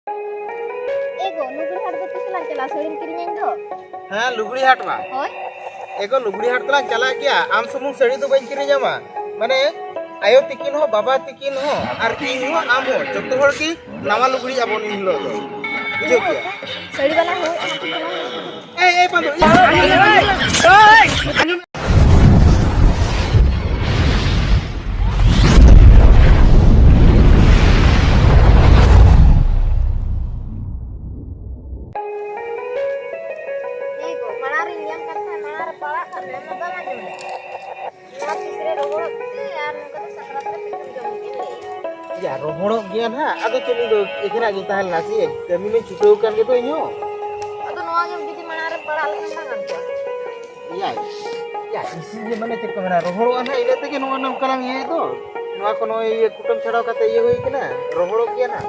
एगो लुगड़ी हाट दो किस लाग चला सड़ीम किरिᱧ दो हाँ लुगड़ी हाट मा होय एगो लुगड़ी हाट तला चला गया आम सुमुंग सड़ी तो बन किरिᱧama माने आयो तिकिन हो बाबा तिकिन हो और इन हो आम हो जत्तो हर की नवा लुगड़ी आबो इन हिलो दो बुझो क्या सड़ी वाला हो ए पांडो एगो Manari yang kata manar pala kan memang bang aja udah ना तीसरे रोहड़ ते यार मुका तो सकरात पे पिटन जम के या रोहड़ो गया ना अदो चली दो एकरा गी ताहल नासी कमी में छुटो kan gitu inyo अतो नवा जम जुदी मनार पड़ा लखन ना तो या या isi je mana cek kamera rohoro ana ile tege no nam kalang ye to noa kono ye kutum chhadao kate ye hoy kena rohoro gya na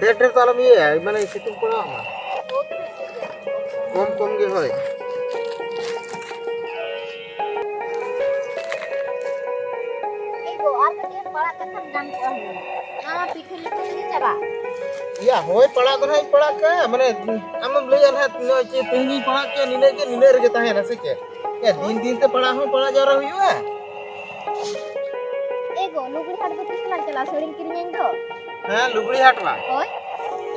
डेढ़ तो आलम ये माने सितुंग पड़ा कम गे होय एगो आर के पड़ा कथम जान को हो नामा पीछे लेके नहीं चला या होय पड़ा तो नहीं पड़ा का माने आमम लय ना चे तेहनी पड़ा के निने रे ताहे ना से के या दिन दिन ते पड़ा हो पड़ा जरा हुआ एगो लुगड़ी हाट दो किस लाग चला सड़ीम किरिᱧ दो हां लुगड़ी हाट मा होय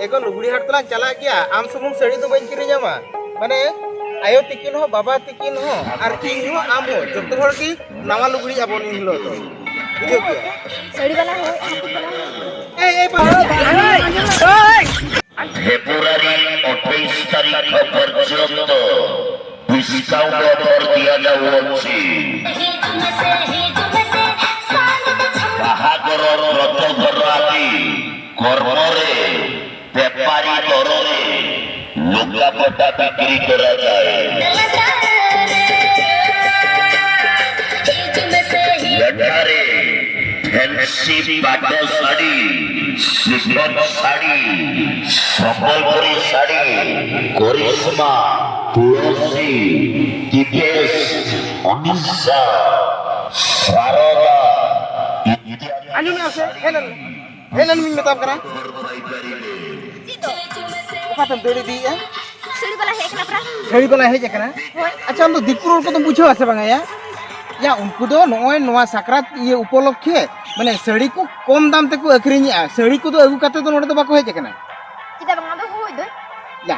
एगो लुगड़ी हाट तला चला गया आम सुमुंग सड़ी तो बन किरिᱧama माने आयो तिकिन हो बाबा तिकिन हो और इन हो आम हो जत्तो हर की नवा लुगड़ी आबो इन हिलो दो बुझो क्या सड़ी वाला हो ए फेब्रुआरी 28 तारीख पर्यंत डिस्काउंट ऑफर दिया जाउछि बाहागर व्रत घर आदि कर्मरे व्यापारी दरे लुगापटा बिक्री करा जाए एठारे फैंसी पाटो sari chiffon sari Sambalpuri sari Karishma Tulsi Dipesh Anisha Sharda anjum ya se helan min metam kana patam dori di ya सड़ी वाला है कना pra छड़ी बला हे जकना अच्छा हम तो दिकुर को तो बुझो आसे बंगा या उनको तो नोय नोआ सकरात ये उपलक्षे माने सड़ी को कम दाम ते को अखरिनिया सड़ी को तो अगु काते तो नोडे तो बाको हे जकना kita bang ado hoy do या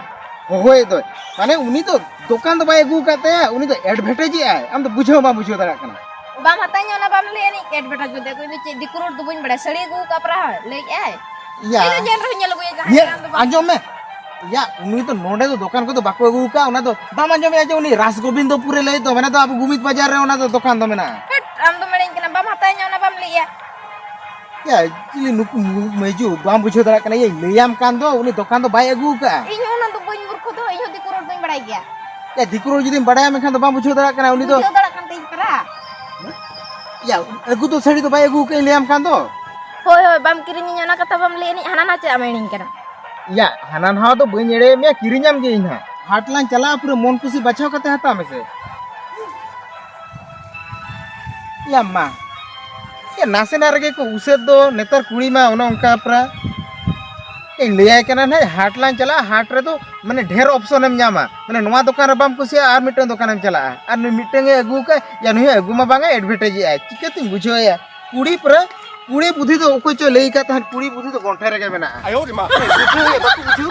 होय दो माने उनी तो दुकान तो बाय अगु काते उनी तो एडवर्टाइज आय हम तो बुझो बा बुझो दरा कना bam hatanya na bam le ni advertise jude ko ni dikurur du buñ bada sari gu kapra le ay या itu jenro nyel gu ये ya आंजो में या उनी तो नोडे तो दुकान को तो बाको अगु का उना तो बाम आंजो में आजो उनी रास गोविंदपुर ले तो माने तो अब गुमित बाजार रे उना तो दुकान तो मेना am do meren kena bam hatanya na bam le ya या चिली नुकु मेजू बाम बुझो दरा कना ये लेयाम कान दो उनी दुकान तो बाय अगु का inyo na du buñ murkho do inyo dikurur duñ bada gya या दिकुरो जदी बडाय में खान तो बाम बुझो दरा कना उनी तो jo dara kan te pra या अगु तो सड़ी तो बाय अगु के लेयाम कान दो hoy hoy bam kirinya na kata bam le ni hana na cha mening kena या हानान हा तो बनेड़े में किरिഞ്ഞam गे इना हाटलान चला पूरे मन खुशी बचाव कते हता में से या मा ये नासेना रगे को उसे दो नेतर कुड़ी मा ओना उनका प्रा ए लेया कना ना हाटलान चला हाट रे तो माने ढेर ऑप्शन एम न्यामा माने नवा दुकान रे बाम कुसिया आर मिटन दुकान एम चला आर मिटन अगु का या नुय अगु मा बांगा एडवर्टाइज आय चिकेतिन बुझो या कुड़ी पर कुड़ी बुद्धि तो ओको चो लेई का तहन कुड़ी बुद्धि तो गोंठे रे के मेना आयो रे मा बुझो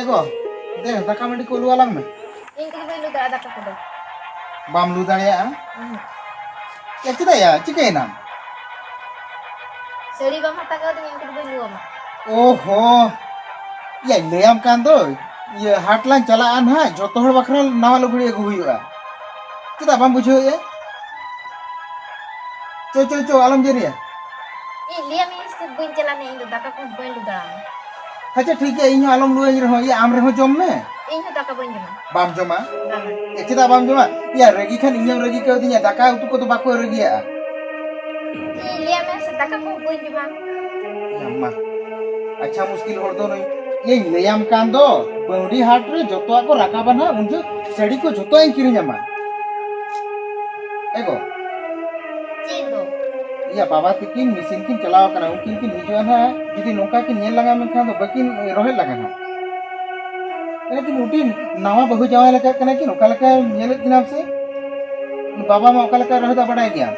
ego deh daka mandi ko lu alang me Ini kita beli udah ada kata dah. bam lu daya ya kita ya cikaina Seri bang mata kau tuh yang kita beli lu ama. oho ya leyam kan do ya hatlan chalaan ha joto hor bakra nawa luguri agu huyuga kita bam bujho ya co alam jeri ya Ini liam ini sih beli jalan ini udah kau beli udah. acha ठीक है इन alam lu rho ya amre ho jom me Ini udah kau beli jalan. bam joma Jangan. ya kita bam joma ya regi kan inyam regi ka dinya daka utu ko to bako regi ya Ini liam ini sudah kau beli jalan. yamma अच्छा मुश्किल हर दो नहीं ये लेयाम कान दो body हाट रे जतो को राकाबन हा उनजो सेडी को जतो इन किरि ᱧᱟᱢᱟ एगो Cindo. या बाबा तिकिन मिसिन किन चलाव करा उनकिन किन हिजो ना जदी नोका किन नेल लगा में खान दो बकिन रोहे लगा ना लेकिन उटी नावा बहु जावे लगा कना कि नोका लगा नेल किना से बाबा मा ओका लगा रहे दा बडाय गया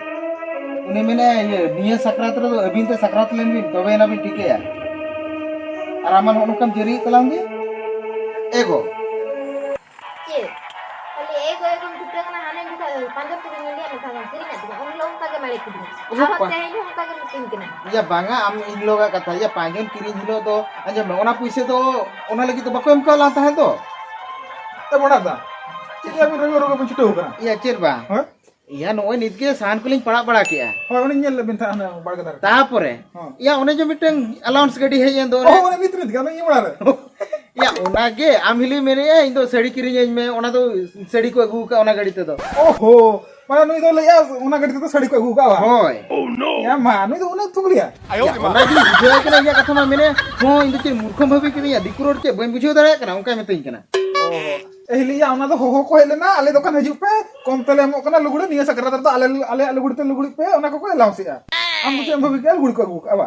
उन्हें मैंने ये निया सकरात रे अबिन ते सकरात लेन बिन तबे ना बिन टिके या araman onukam jeri telang dia ego Cid. Kali ego kita kena hane bisa panjat ke dunia liam kita kiri nggak tuh. Ini lo kagak balik ke dunia. Awak teh ini kagak mungkin kena. ya banga am inlo ga kata ya panjon kiri hilo to anja ona puise to ona lagi to bako em ka la tahe to Eh mana dah? Ini aku rogo pun cukup kan? ya cer ba Hah? ya no nitge san kuling pada pada kia Oh ini nyel lebih tahan barang dar. tapore ya one jo miteng allowance gadi he jen do Oh ini mitri kan ini mana? ya ona ge am hili mere ya indo sedi kiri jen me ona to sedi ko agu ka ona gadi te do Oh mana nu itu ya una gadi itu sadi ko gua kawa. hoy Ya mana itu una tunggu ya? ya ona gi bujho kana ya katha ma mene ho indo che murkham bhabi kini ya dikuror che bain bujho dare kana onka metain kana Oh ehli ya una to ho ko hele na ale dokan haju pe kom tele mo kana lugudi niya sakrat to ale lugudi te lugudi pe ona ko elam sih ya. Am tu em bhabi ke lugudi ko gua kawa.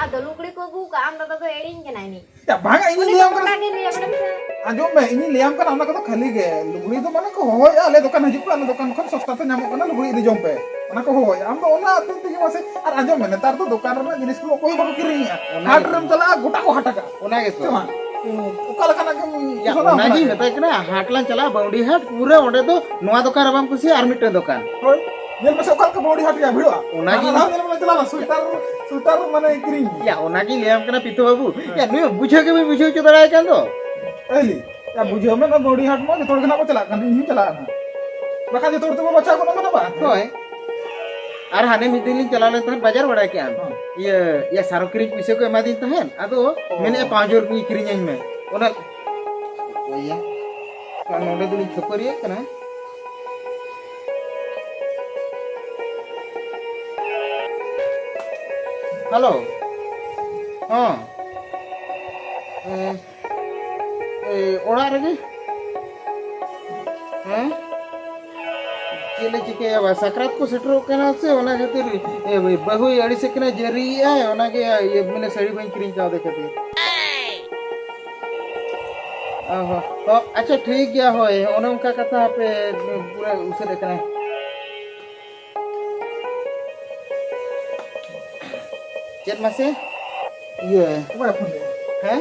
Ada lukli ko buka anda tuh eding kena ini. Ya banga ini liam kan. Kagak liam bisa. Anjom me ini liam kan anak ko khali ge lugudi to mana ko ho ya ale dokan haju pe ale dokan kon sosta to nyamok kana lugudi di jompe. Ona ko ho ya am to ona atin tigi mase ar anjom me netar to dokan re jinis ko koi bako kiring ya. Hat rem chala gota ko hataka. ona ge to Ukala kana ke ya ona gi metai kana hatlan chala baudi hat pura onde to noa dokan abam kusi ar mitten dokan Hoy, nyel mase ukal ka bodi hat ya bhido. Ona gi- nyel mase chala na suitar mane kiring. ya ona gi liam kana pito babu ya nu bujho ke bi bujho cho darai kan to Eli, ya bujho me na bodi hat mo jotor kana ko chala kan ini chala na. Bakan jotor to bacha ko na ba? hoy ar hane midilin chala le tan bajar bada ke am ya saro kiri puise ko emadin tahen ado mene 5 ni kiri nyen me ona oya kan onde duli chokori kana halo orang lagi चले चिके अब सकरात को सेटरो कना से ओना खातिर बहु अड़ी से कना जरी है ओना के ये मैंने सड़ी बन क्रीम चाव देखे थे ओहो तो अच्छा ठीक गया होय ओना उनका कथा पे पूरा उसे देखना चेत मासे ये Apa ya pun ya? हैं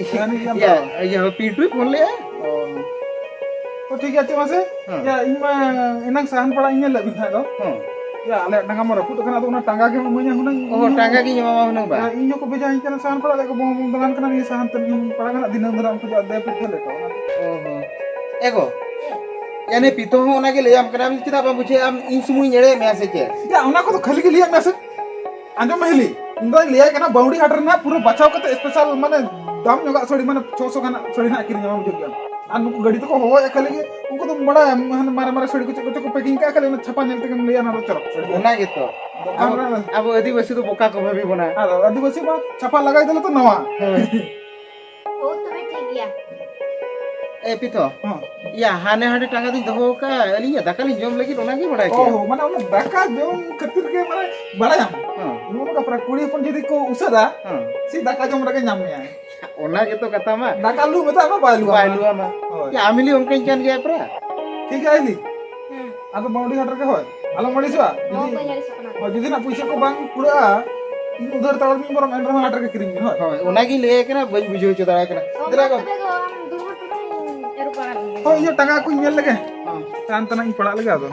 Ini yang या ये पीटू फोन ले Oh ठीक है मसे या इमा enang sahan pada ini lebih kan do. हां Ya ale tangga mo raput kana to una tangga ke manya hunang. ओहो टांगा की मामा होना बा Ya inyo ko beja kana sahan pada ko bong dengan kana ni sahan tan yung pada kana dinang dalam ko jade pit le to. ओहो एगो यानी पीतो हो ओना के ले हम करा चिता बा बुझे हम इन सुमुई नेड़े में से के Ya una ko to khali ke liya message. Anjo mahili. Inda liya kana boundary hatter na puro bachao kate special mane dam nyoga sori mane 600 kana sori na kirin nyama bujog yan. Anu gadi to ko ho ya khali ke unko to bada mare sori ko packing ka khali chapa nyel te liya na charo. ओना के तो अब आदिवासी तो बोका को भाभी बना Ado adivasi ma chapa lagai dele to nawa. Oh tuh ठीक ya. ए पितो Ha. या हाने हाने टांगा दिन दहो का अली या दकाली जोम लगी ओना की बड़ा के Oh, mana una daka jom ketir ke mane barayam. हां Nu ka pra kuri pun jadi ko usada हां si daka jom mereka nyamnya. ओना के तो कथा मा Daka lu meta apa balu. बाइलुआ मा Oh. या आमिली उनके जान गया प्रा ठीक है ini. Aku boundary hatter ke hoy. Alam mali swa. Mau gue nyari sekolah. Oh, jadi nak puisi ko bang pura इन उधर तावल मी बरम एन रहा हाटर के किरिंग हो ᱦᱳᱭ ᱚᱱᱟᱜᱤᱧ ᱞᱟᱹᱭ ᱠᱟᱱᱟ ᱵᱟᱹᱧ ᱵᱩᱡᱷᱟᱹᱣ ᱦᱚᱪᱚ ᱫᱟᱲᱮ ᱠᱟᱱᱟ ᱫᱮᱞᱟ ᱜᱚ ᱛᱚᱵᱮ ᱫᱚ ᱟᱢ ᱫᱩᱨᱵᱚᱞ ᱴᱩᱰᱩ ᱮᱨᱩ ᱯᱟᱲᱟᱜ हो ᱤᱧ ᱴᱟᱸᱜᱟ ᱠᱚᱧ ᱧᱮᱞ ᱞᱮᱜᱮ ᱛᱟᱱ ᱛᱟᱱᱟᱜ ᱤᱧ ᱯᱟᱲᱟᱜ ᱞᱮᱜᱮ ᱟᱫᱚ